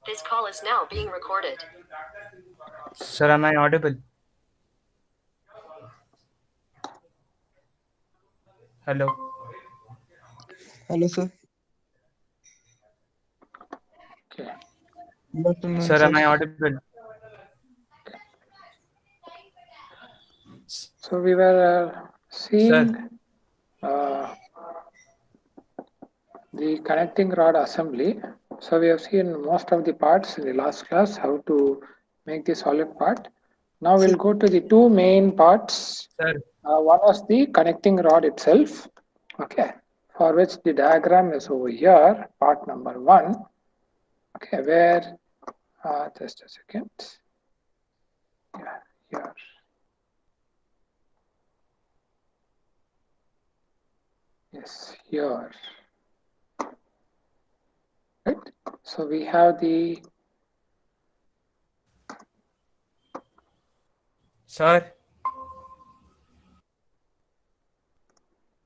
This call is now being recorded. Sir, am I audible? Hello. Hello, sir. Okay. Good afternoon, Sir, sir. am I audible? So we were seeing Sir, the connecting rod assembly. So we have seen most of the parts in the last class, how to make the solid part. Now we'll go to the two main parts. sir, One is the connecting rod itself, okay, for which the diagram is over here, part number 1, okay, where, just a second, yeah, here. Yes, here. Right. So we have the sir,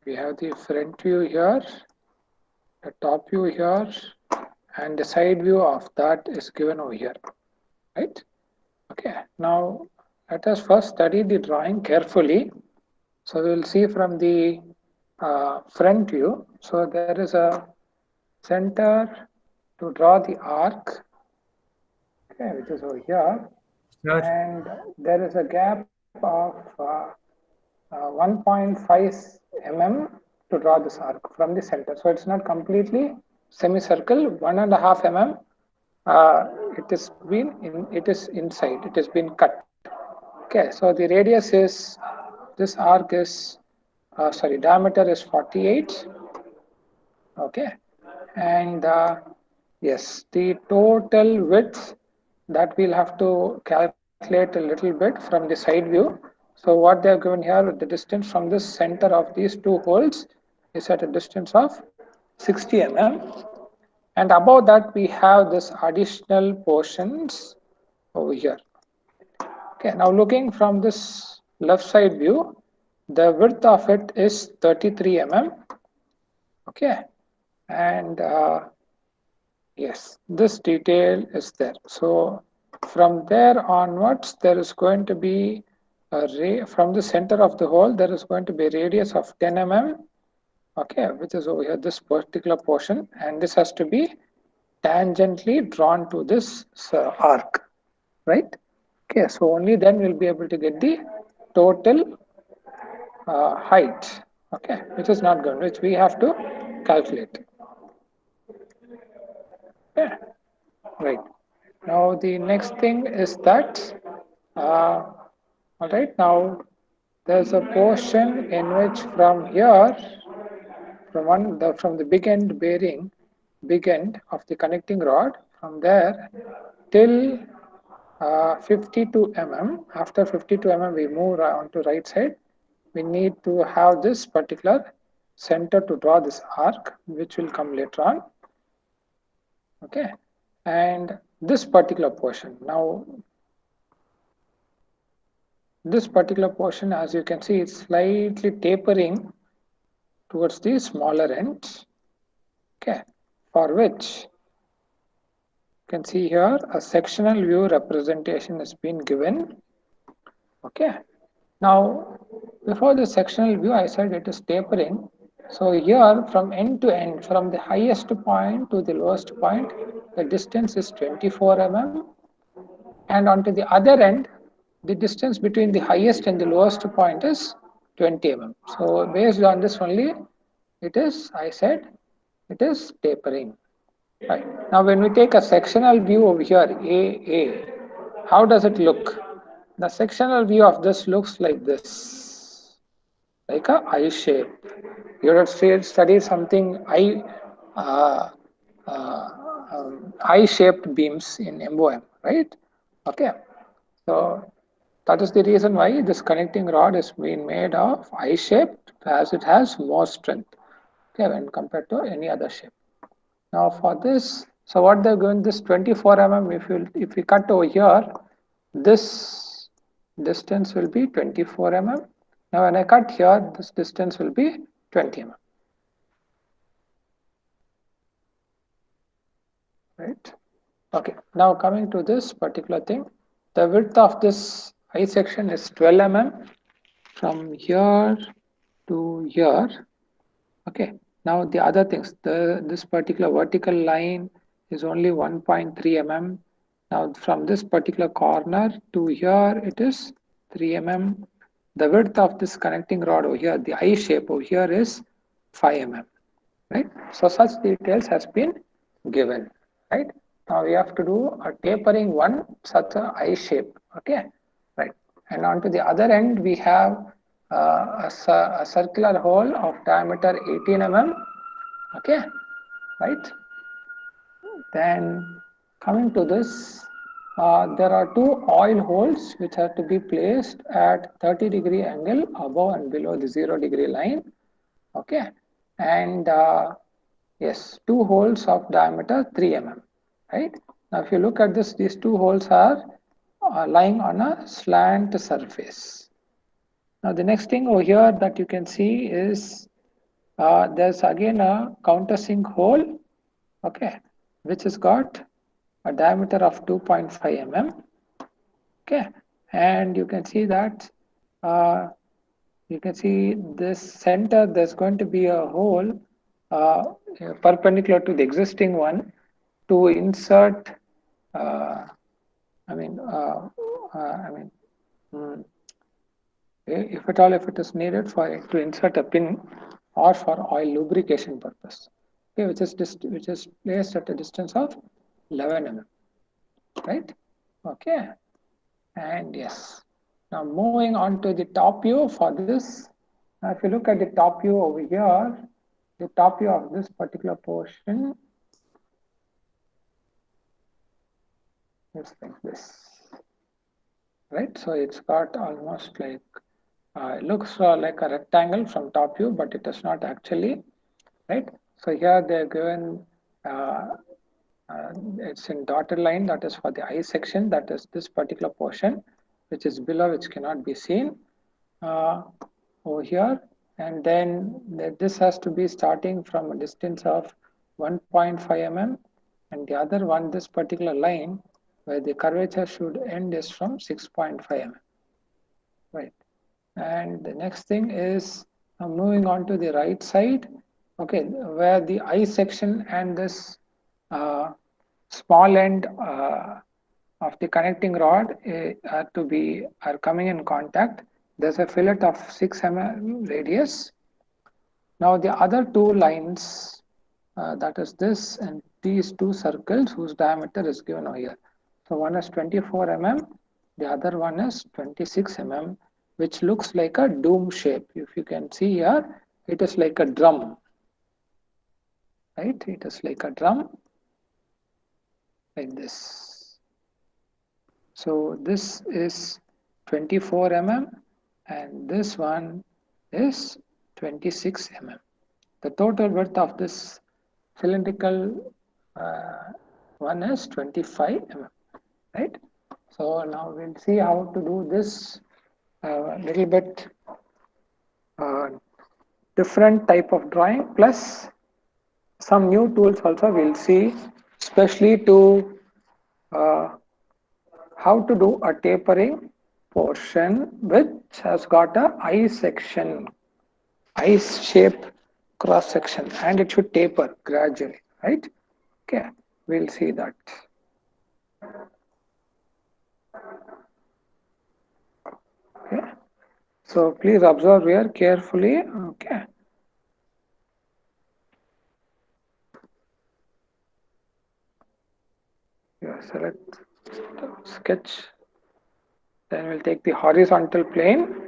front view here, the top view here, and the side view of that is given over here. Right. Okay. Now let us first study the drawing carefully. So we will see from the front view. So there is a center to draw the arc, okay, which is over here, sir, and there is a gap of 1.5 mm to draw this arc from the center. So it's not completely semicircle. 1.5 mm. It is inside. It has been cut. Okay. So the radius is, this arc is diameter is 48. Okay, and yes, the total width that we'll have to calculate a little bit from the side view. So what they have given here, the distance from the center of these two holes is at a distance of 60 mm, and above that we have this additional portions over here. Okay, now looking from this left side view, the width of it is 33 mm. Okay, and yes, this detail is there. So from there onwards, there is going to be a ray from the center of the hole. There is going to be a radius of 10 mm. Okay, which is over here, this particular portion, and this has to be tangentially drawn to this arc, right? Okay, so only then we'll be able to get the total height. Okay, which is not good, which we have to calculate. Okay, right. Now the next thing is that, all right, now there's a portion in which from here, from the big end bearing, big end of the connecting rod, from there till 52 mm. After 52 mm, we move on to right side. We need to have this particular center to draw this arc, which will come later on. Okay, and this particular portion now. This particular portion, as you can see, is slightly tapering towards the smaller end. Okay, for which you can see here a sectional view representation has been given. Okay, now before the sectional view, I said it is tapering. So here from end to end, from the highest point to the lowest point, the distance is 24 mm, and onto the other end, the distance between the highest and the lowest point is 20 mm. So based on this only, it is, I said, it is tapering. Right. Now when we take a sectional view over here, AA, how does it look? The sectional view of this looks like this, like a I shape. You have studied something uh, uh, I-shaped beams in MOM, right? Okay, so that is the reason why this connecting rod is being made of I-shaped, as it has more strength, okay, when compared to any other shape. Now for this, so what they're going, this 24 mm, if we cut over here, this distance will be 24 mm. Now when I cut here, this distance will be 20 mm. Right. Okay, now coming to this particular thing, the width of this I section is 12 mm from here to here. Okay, now the other things, this particular vertical line is only 1.3 mm. Now from this particular corner to here it is 3 mm. The width of this connecting rod over here, the I shape over here is 5 mm. Right? So such details has been given. Right? Now we have to do a tapering one such a I shape. Okay, right. And on to the other end we have a circular hole of diameter 18 mm. Okay, right. Then coming to this, there are two oil holes which have to be placed at 30-degree angle above and below the 0-degree line. Okay, and yes, two holes of diameter 3 mm. Right. Now, if you look at this, these two holes are lying on a slant surface. Now, the next thing over here that you can see is there's again a countersink hole, okay, which has got a diameter of 2.5 mm. Okay, and you can see that you can see this center. There's going to be a hole perpendicular to the existing one to insert. Uh, I mean, uh, I mean. Mm, if at all if it is needed for it to insert a pin or for oil lubrication purpose, okay, which is placed at a distance of 11 mm, right? Okay, and yes, now moving on to the top view for this. Now if you look at the top view over here, the top view of this particular portion is like this, right? So it's got almost like it looks like a rectangle from top view, but it is not actually, right? So here they're given, uh, it's in dotted line, that is for the I section, that is this particular portion, which is below, which cannot be seen over here. And then this has to be starting from a distance of 1.5 mm, and the other one, this particular line, where the curvature should end is from 6.5 mm, right? And the next thing is moving on to the right side, okay, where the I section and this small end of the connecting rod are coming in contact. There's a fillet of 6 mm radius. Now the other two lines, that is this and these two circles whose diameter is given over here. So one is 24 mm, the other one is 26 mm, which looks like a dome shape. If you can see here, it is like a drum, right? It is like a drum, like this. So this is 24 mm and this one is 26 mm. The total width of this cylindrical one is 25 mm, right? So now we'll see how to do this a little bit uh, different type of drawing, plus some new tools also we'll see, especially to uh, how to do a tapering portion which has got a I section, I shape cross section, and it should taper gradually, right? Okay, we'll see that. Okay, so please observe here carefully. Okay, you select sketch, then we'll take the horizontal plane.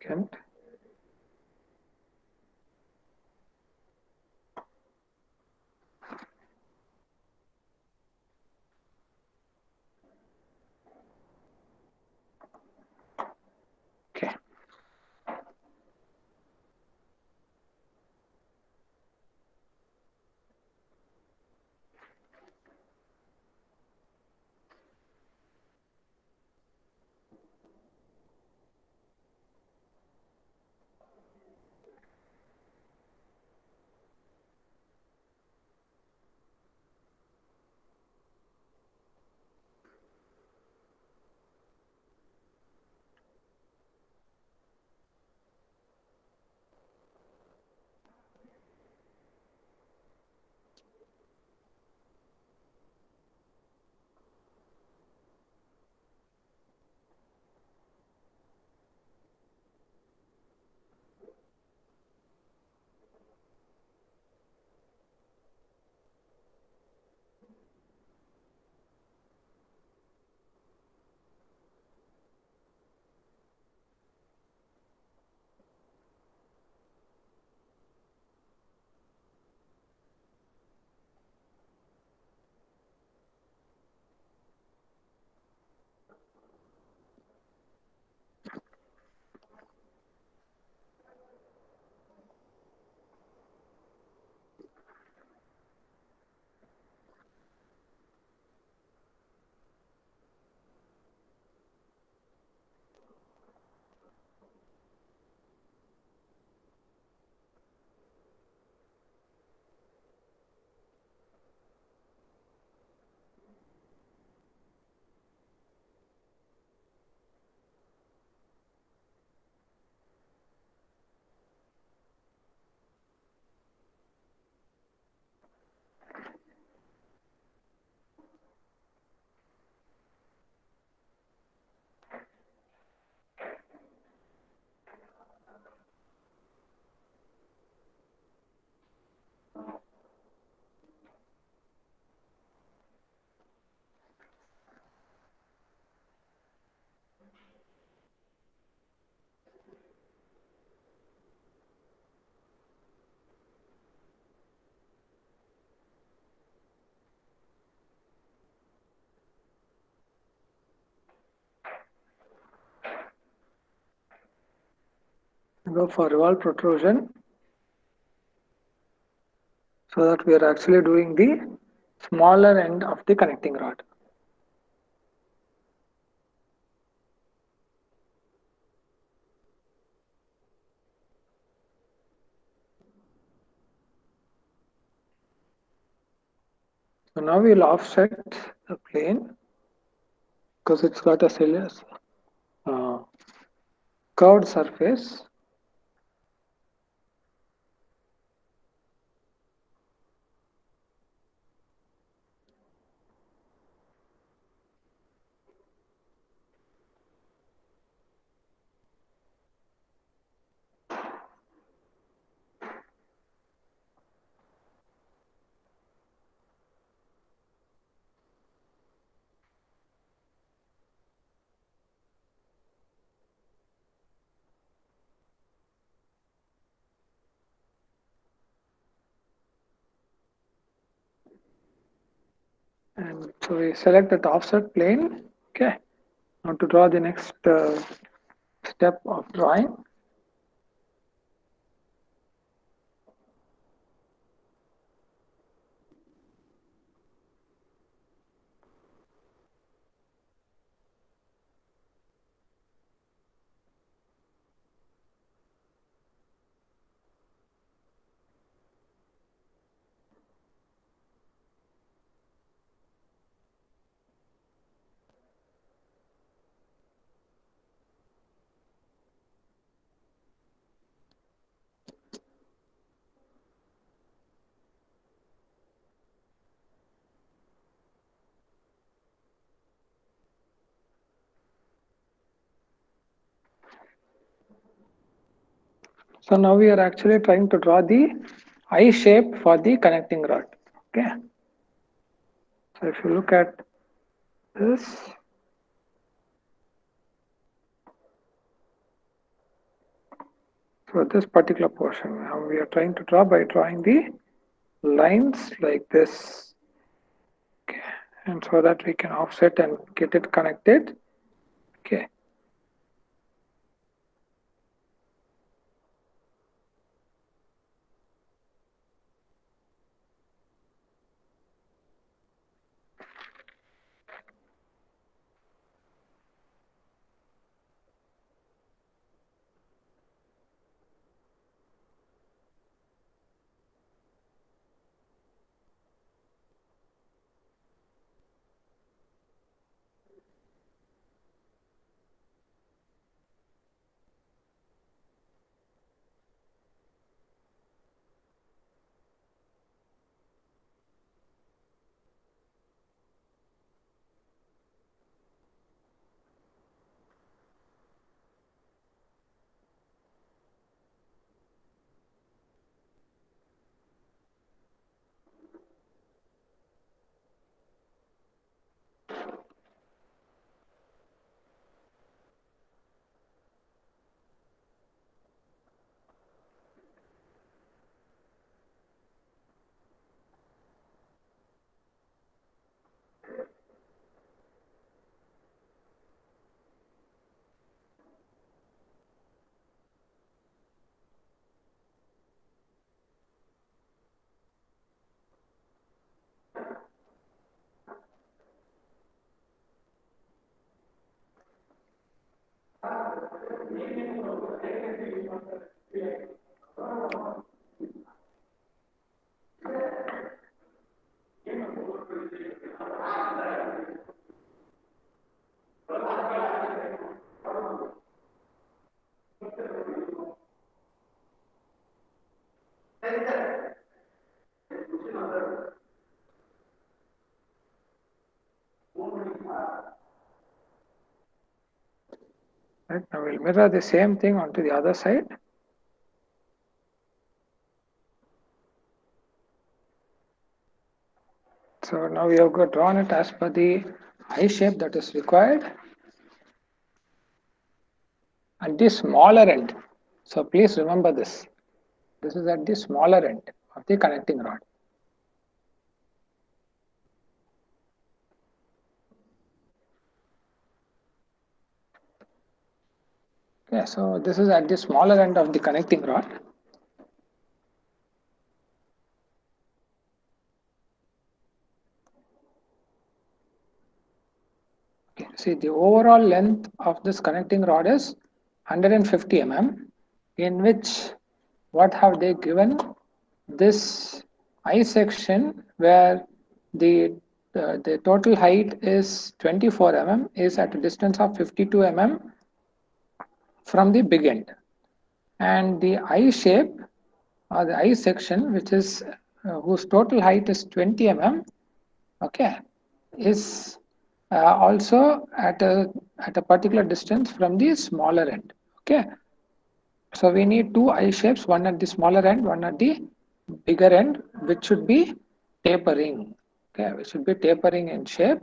second. Okay. Go for revolved protrusion, so that we are actually doing the smaller end of the connecting rod. So now we'll offset the plane because it's got a uh, curved surface. And so we select that offset plane. Okay. Now to draw the next step of drawing. So now we are actually trying to draw the I shape for the connecting rod. Okay. So if you look at this, So this particular portion, now we are trying to draw by drawing the lines like this. Okay. And so that we can offset and get it connected. Okay. Right, now we'll mirror the same thing onto the other side. So now we have got drawn it as per the I shape that is required. At the smaller end. So please remember this. This is at the smaller end of the connecting rod. Okay, so this is at the smaller end of the connecting rod. Okay, see the overall length of this connecting rod is 150 mm, in which what have they given? This I section where the total height is 24 mm is at a distance of 52 mm from the big end, and the I shape or the I section, which is whose total height is 20 mm, okay, is also at a particular distance from the smaller end. Okay, so we need two I shapes, one at the smaller end, one at the bigger end, which should be tapering. Okay, which should be tapering in shape.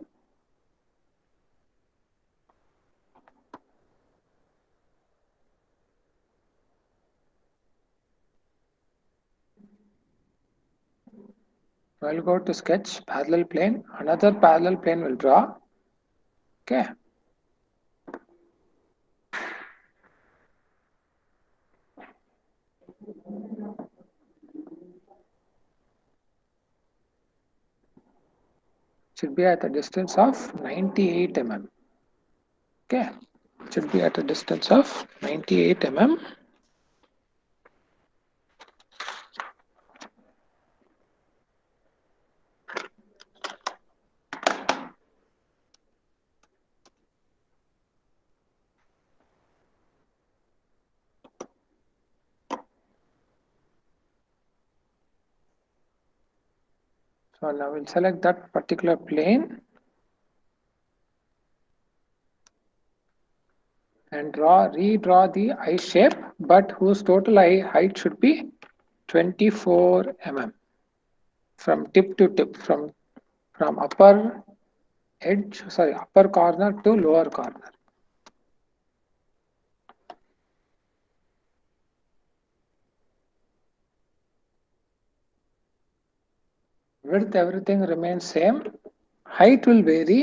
I'll go to sketch parallel plane. Another parallel plane will draw. Okay. Should be at a distance of 98 mm. Okay. Should be at a distance of 98 mm. So now we'll select that particular plane and redraw the I shape, but whose total height should be 24 mm from tip to tip, from upper corner to lower corner. width, everything remains same. Height will vary.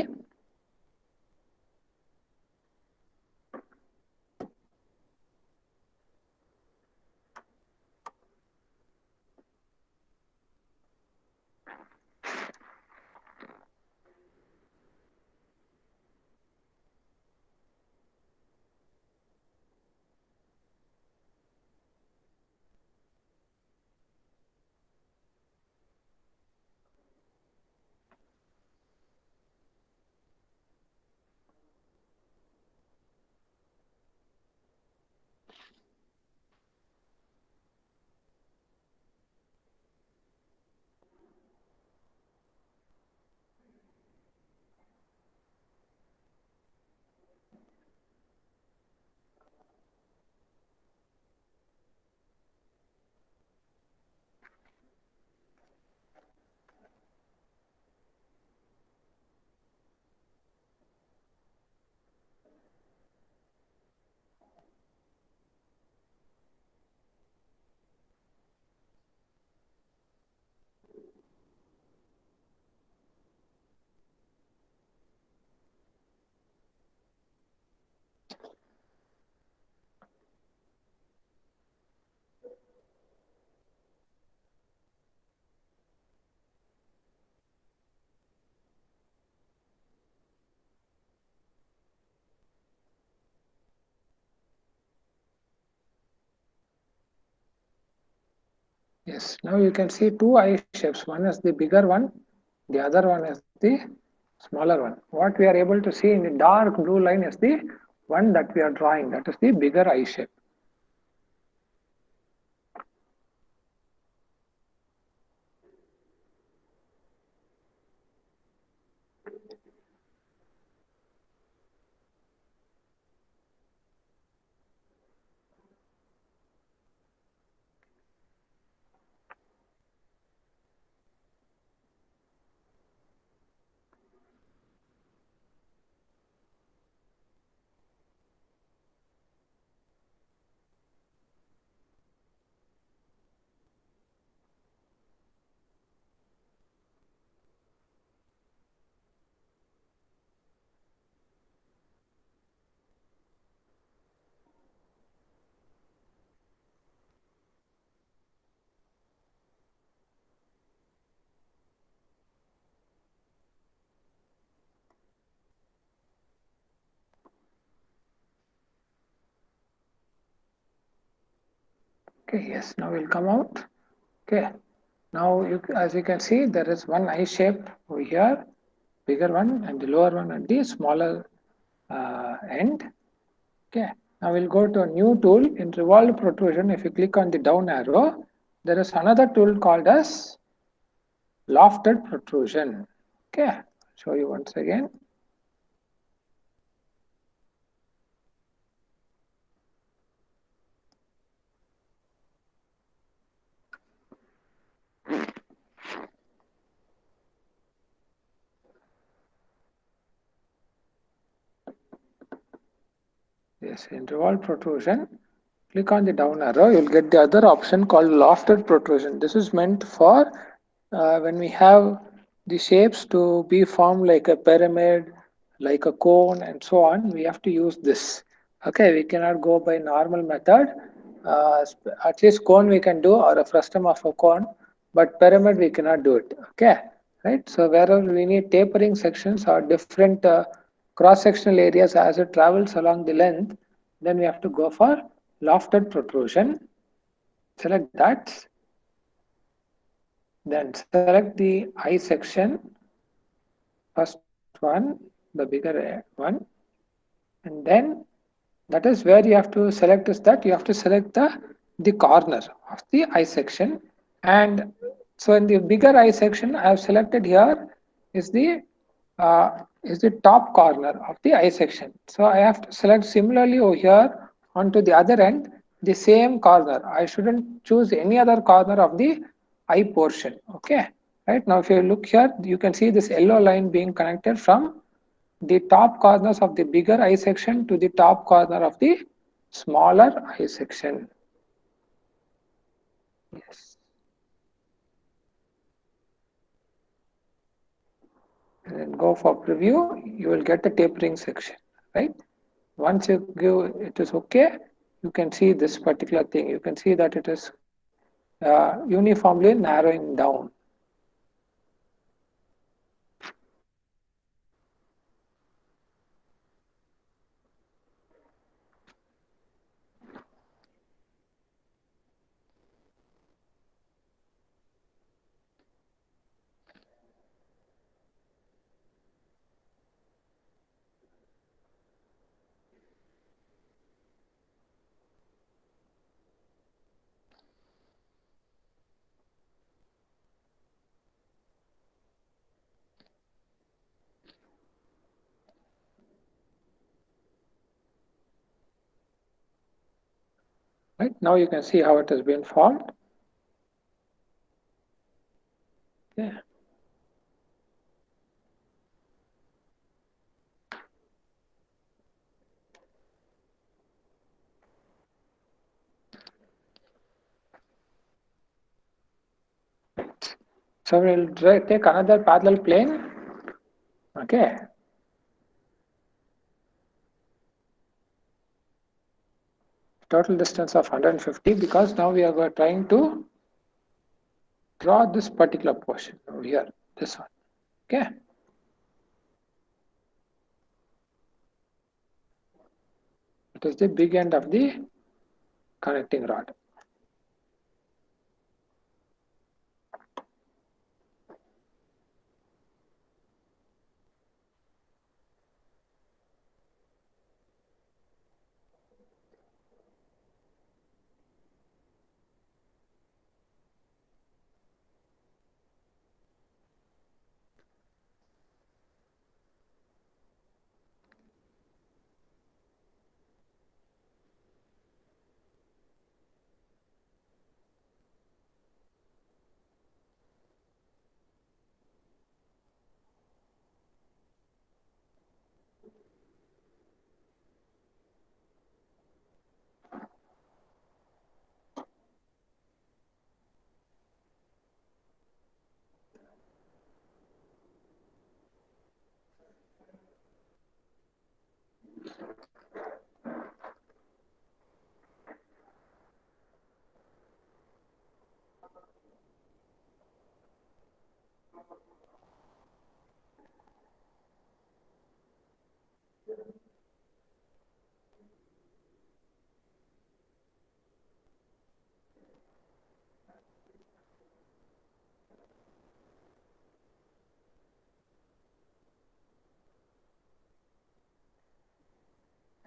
Yes, now you can see two eye shapes. One is the bigger one, the other one is the smaller one. What we are able to see in the dark blue line is the one that we are drawing, that is the bigger eye shape. Okay, yes, now we'll come out. Okay, now as you can see, there is one eye shape over here, bigger one, and the lower one at the smaller end. Okay, now we'll go to a new tool in Revolved Protrusion. If you click on the down arrow, there is another tool called as Lofted Protrusion. Okay, I'll show you once again. Yes, in Revolved Protrusion, click on the down arrow, you'll get the other option called Lofted Protrusion. This is meant for when we have the shapes to be formed like a pyramid, like a cone, and so on. We have to use this. Okay, we cannot go by normal method. At least cone we can do, or a frustum of a cone, but pyramid we cannot do it. Okay, right? So wherever we need tapering sections or different cross-sectional areas as it travels along the length, then we have to go for lofted protrusion. Select that. Then select the eye section, first one, the bigger one, and then that is where you have to select is that you have to select the corner of the eye section. And so in the bigger eye section, I have selected here is the top corner of the eye section. So I have to select similarly over here onto the other end the same corner. I shouldn't choose any other corner of the eye portion. Okay, right now if you look here, you can see this yellow line being connected from the top corners of the bigger eye section to the top corner of the smaller eye section. Yes. and then go for preview, you will get the tapering section, right? Once you give it is okay, you can see this particular thing. You can see that it is uniformly narrowing down. Right now you can see how it has been formed. Yeah. So we'll take another parallel plane. Okay. Total distance of 150, because now we are trying to draw this particular portion over here, this one. Okay. It is the big end of the connecting rod.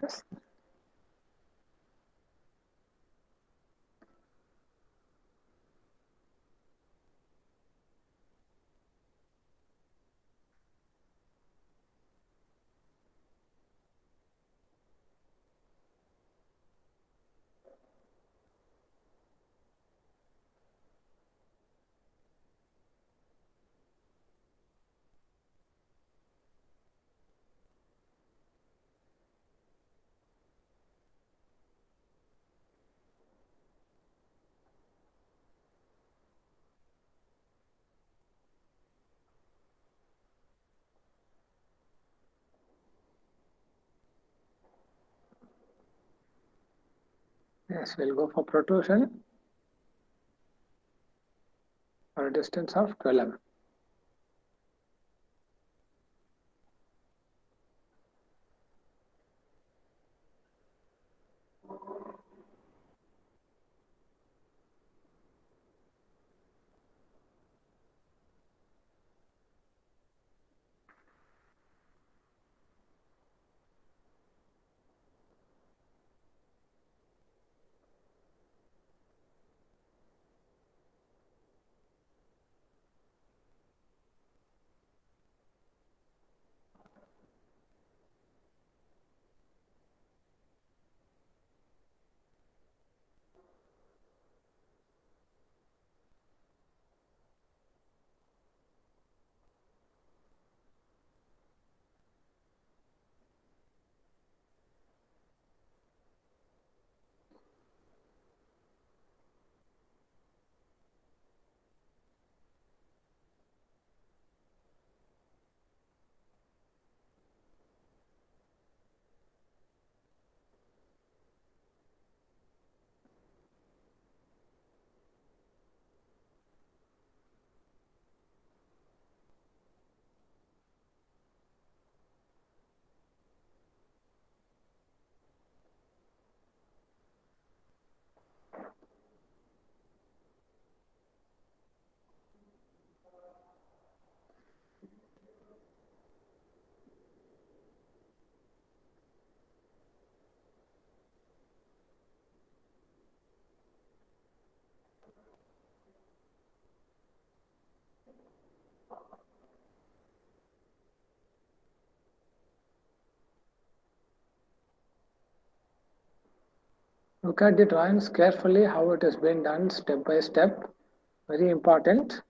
Yes. Yes, we'll go for protrusion for a distance of 12 mm. Look at the drawings carefully, how it has been done step by step. Very important.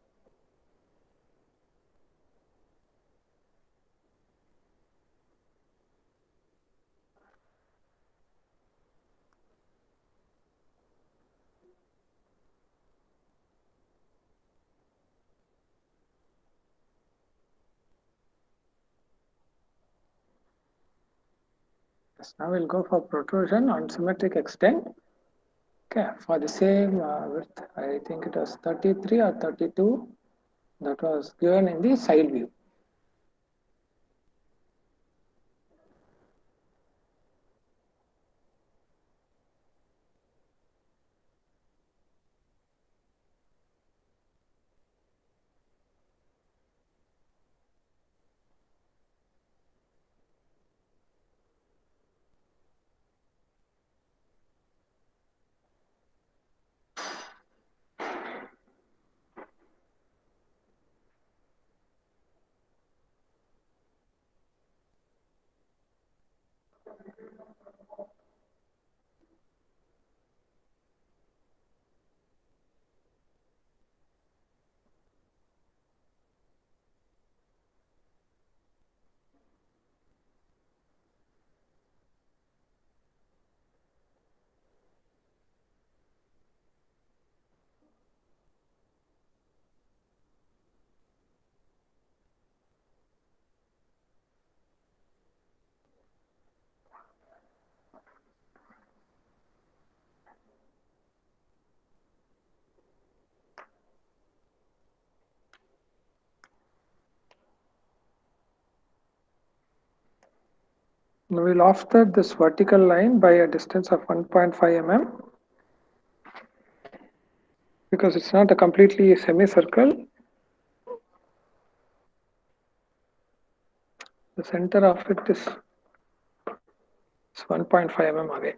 Yes, now we'll go for protrusion on symmetric extent. Okay, for the same width, I think it was 33 or 32 that was given in the side view. Now we'll offset this vertical line by a distance of 1.5 mm because it's not a completely semicircle. The center of it is 1.5 mm away.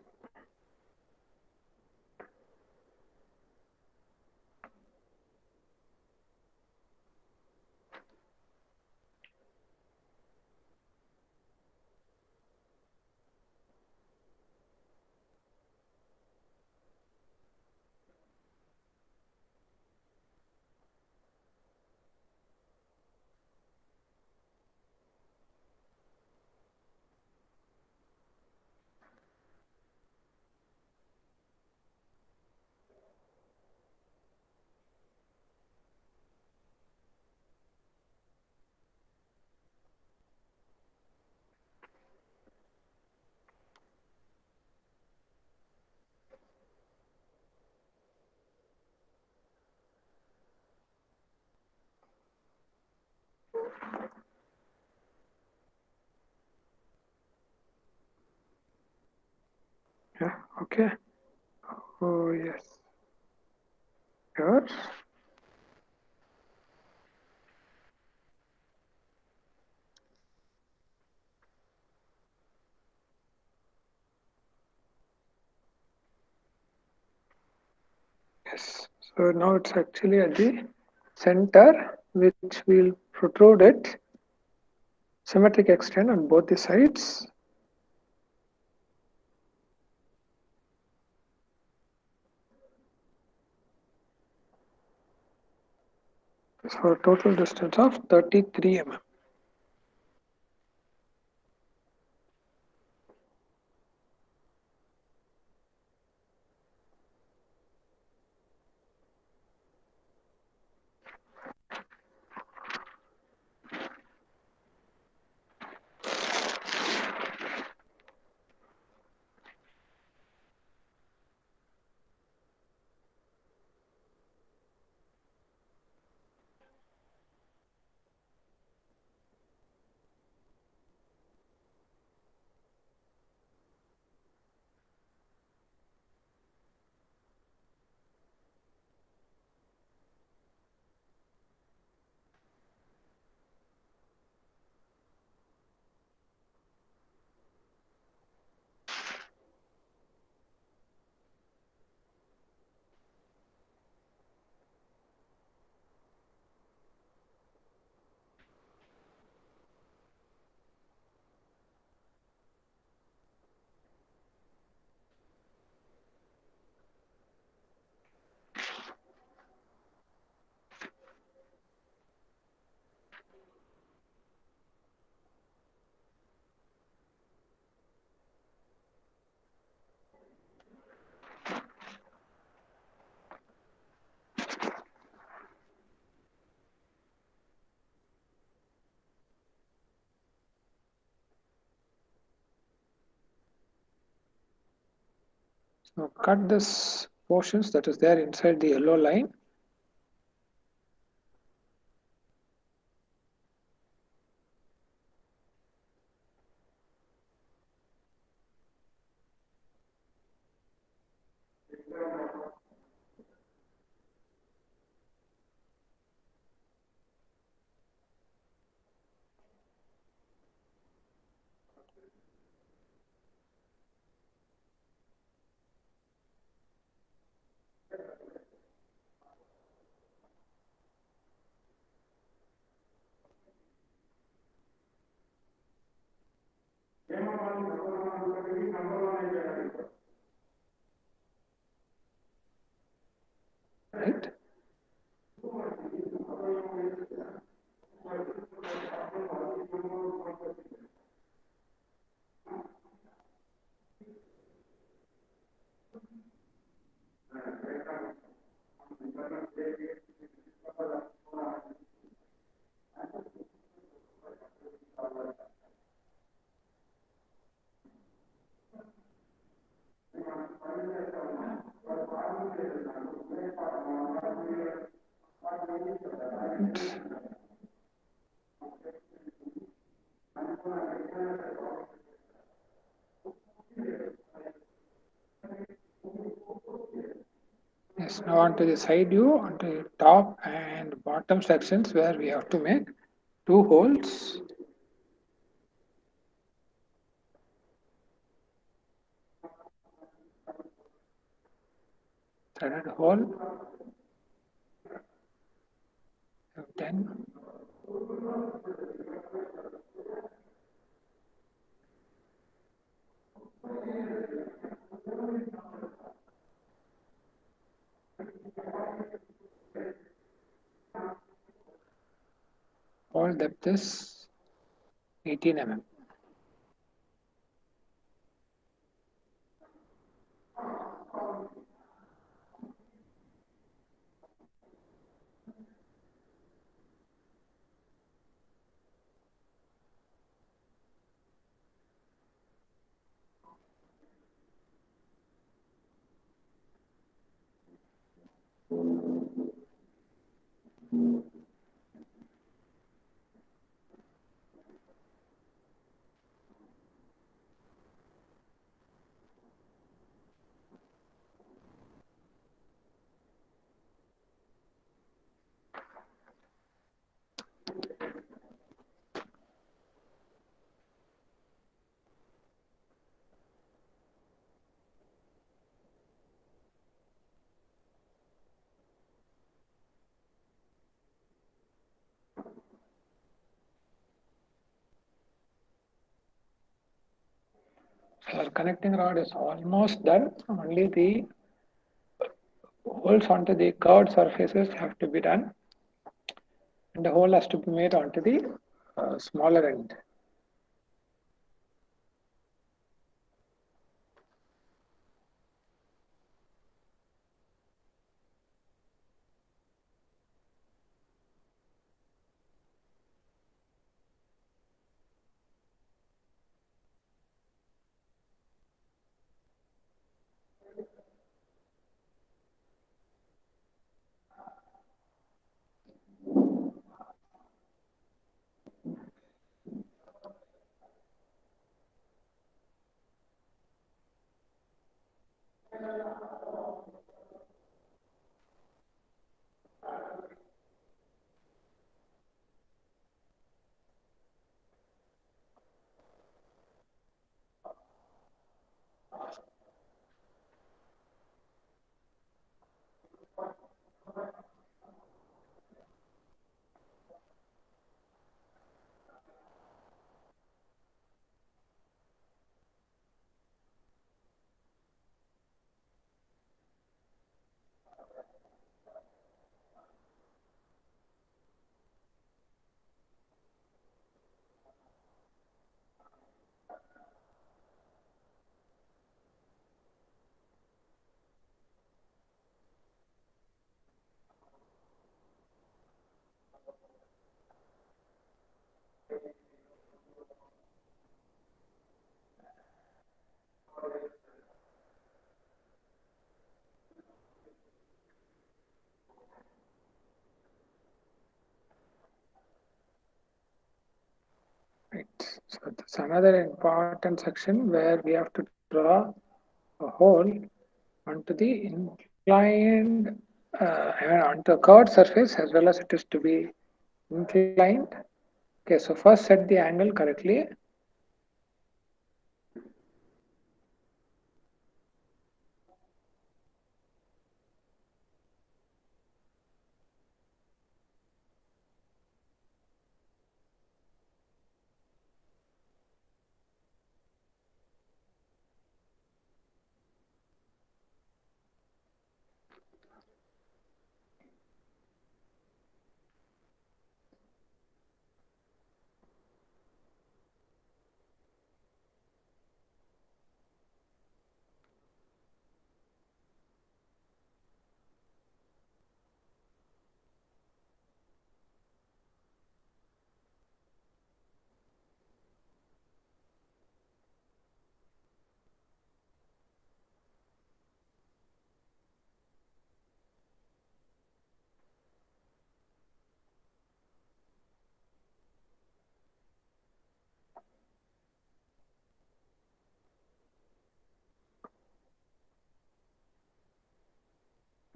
Yeah, okay. Oh, yes. Here. Yes. So now it's actually at the center, which will protrude it. Symmetric extent on both the sides. For a total distance of 33 mm. Now cut this portions that is there inside the yellow line. Right? Yes, now onto the side view, onto the top and bottom sections where we have to make two holes. Threaded hole. Then hole depth is 18 mm. So our connecting rod is almost done. Only the holes onto the curved surfaces have to be done. And the hole has to be made onto the smaller end. That's another important section where we have to draw a hole onto the inclined, onto a curved surface as well as it is to be inclined. Okay, so first set the angle correctly.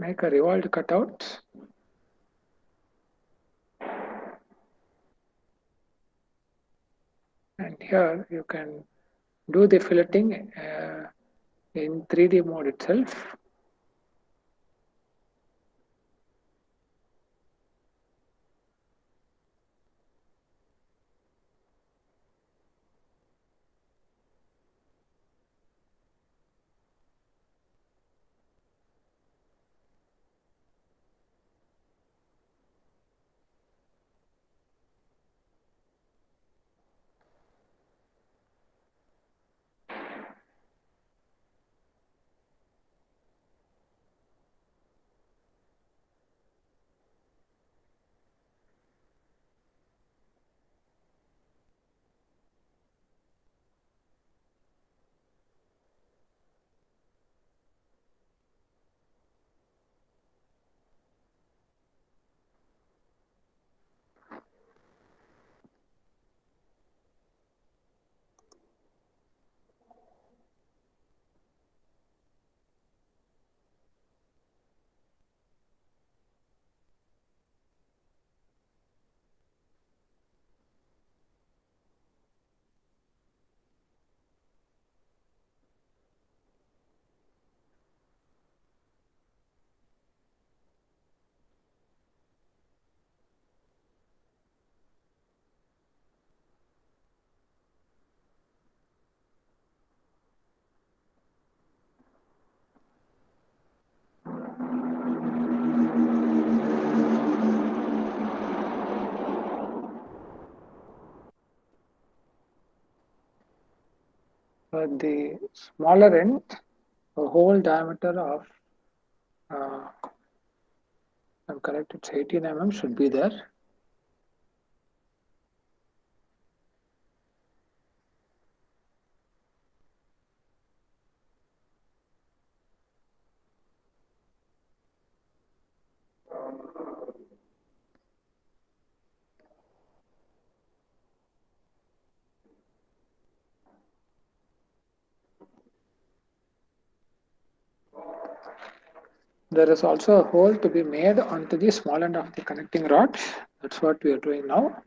Make a revolved cutout. And here you can do the filleting in 3D mode itself. At the smaller end, the whole diameter of, I'm correct, it's 18 mm should be there. There is also a hole to be made onto the small end of the connecting rod. That's what we are doing now.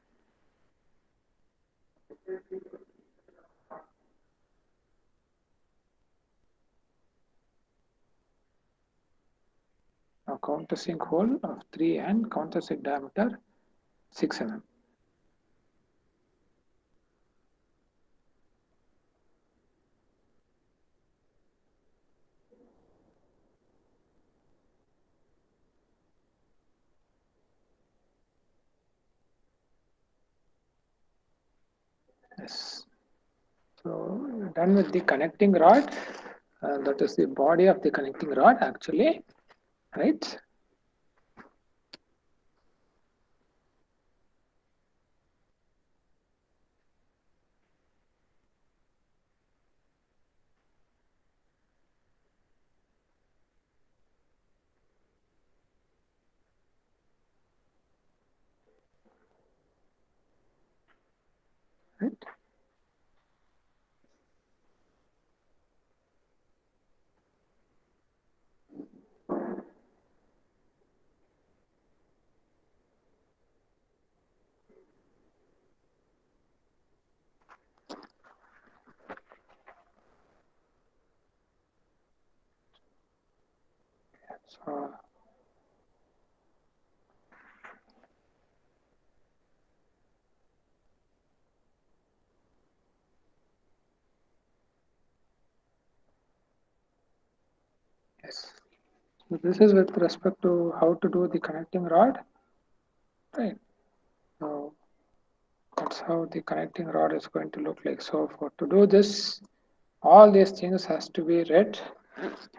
A countersink hole of 3 and countersink diameter 6 mm. Yes. So done with the connecting rod. That is the body of the connecting rod actually, right? Right. So yes. So this is with respect to how to do the connecting rod, right? So that's how the connecting rod is going to look like. So for to do this, all these things has to be read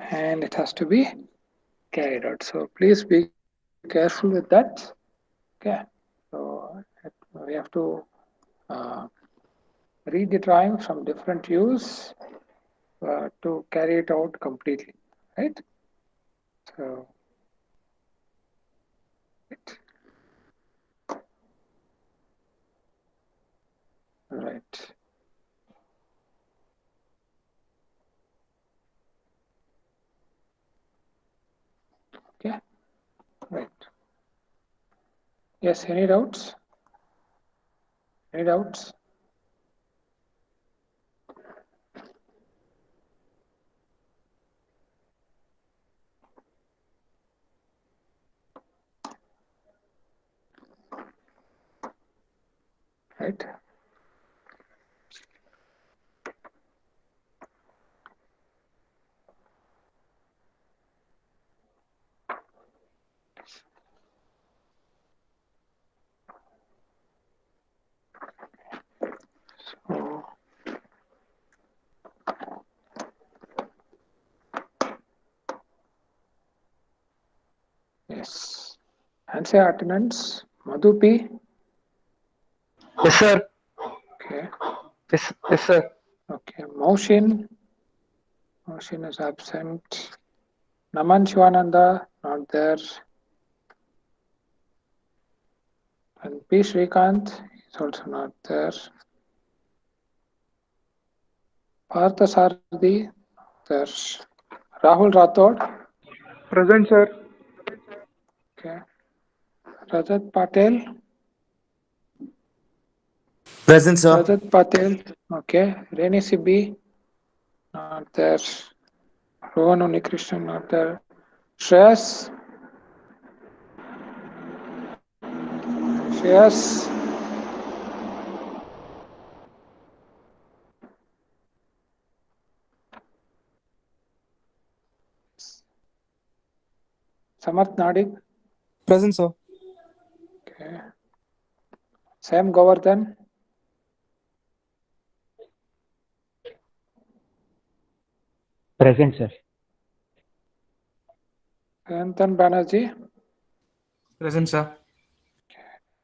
and it has to be carried out. So please be careful with that. Okay. So we have to uh, read the drawing from different views to carry it out completely, right? So, right. Okay, right. Yes, any doubts? Any doubts? Right. So, yes. Answer attendance. Madhu P. Yes, sir. Okay. Yes, sir. Okay. Motion. Motion is absent. Naman Shivananda, not there. And P. Srikanth is also not there. Partha Sardi, there's Rahul Rathod. Present, sir. Okay. Rajat Patel. Present, sir. Rajat Patel. Okay. Reni Sibi, not there. Rohan Unikrishnan, not there. Shreyas. Shreyas. Samarth Nadik. Present, sir. Okay. Sam Govardhan. Present, sir. Anton Banerjee. Present, sir.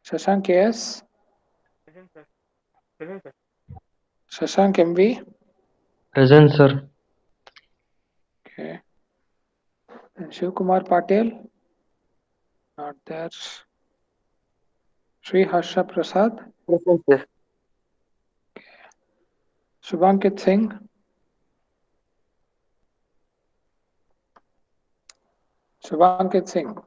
Shashank KS. Present, sir. Present, sir. Shashank MV. Present, sir. Okay. And Shivkumar Patel. Not there. Sri Harsha Prasad. Present, sir. Shubhankit Singh. Shubhankit Singh.